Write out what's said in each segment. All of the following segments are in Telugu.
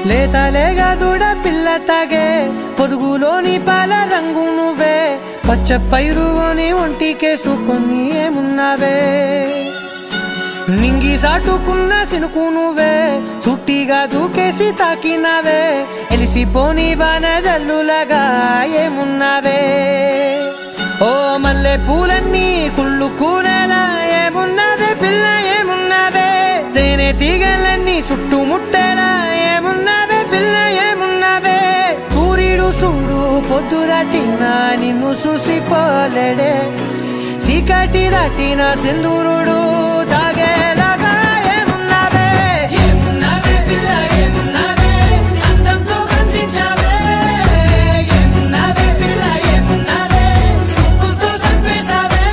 లేతలేగా దూడ పిల్ల తాగే పొదుగులోని పాల రంగు నువ్వే పచ్చ పైరుని ఒంటికేసుకొని ఏమున్నావే నింగి సాటుకున్న సినుకు నువ్వే చుట్టిగా దూకేసి తాకినావే ఎలిసిపోని వాన జల్లులగా ఏమున్నావే ఓ మల్లె పూలన్నీ కుళ్ళు కూనేలా ఏమున్నావే పిల్ల ఏమున్నావే తేనె తీగలన్నీ చుట్టుముట్టేలా ఏమున్నావే పిల్ల ఏమున్నావే సూర్యుడు చూడు పొద్దురాటినా నిన్ను చూసిపోలేడే చీకటి దాటిన సింధూరుడు తాగేలాగా ఏమున్నావే ఏమున్నావే పిల్ల ఏమున్నావే అందంతో కనిపించావే ఏమున్నావే పిల్ల ఏమున్నావే సుక్కుతో చంపేశావే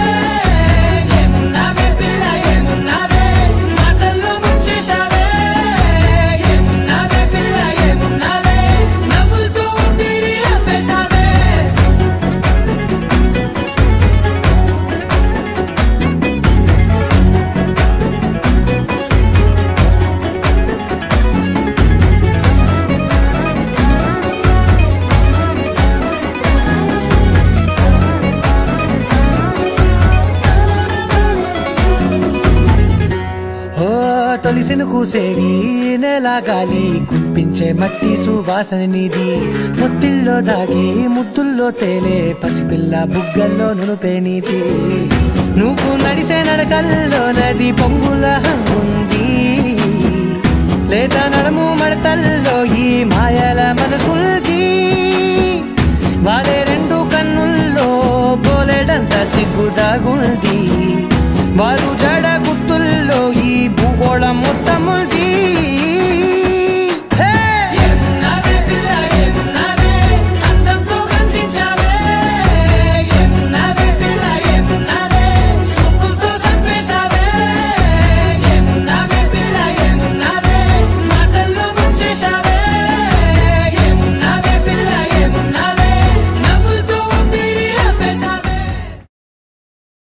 ఏమున్నావే పిల్ల ఏమున్నావే మాటల్లో ముంచేశావే ఏమున్నావే పిల్ల ఏమున్నావే నవ్వులతో ఊపిరి ఆపేశావే తొలిసిన కూసేరి నెల గాలి గుప్పించే మట్టి సువాసన నీది ముత్తిల్లో దాగి ముద్దుల్లో తేలే పసిపిల్ల బుగ్గల్లో నునుపే నీది నువ్వు నడిసే నడకల్లో నది పొంగుల హంగుంది లేదా నడుము మడతల్లో ఈ మాయల మనసుల్లో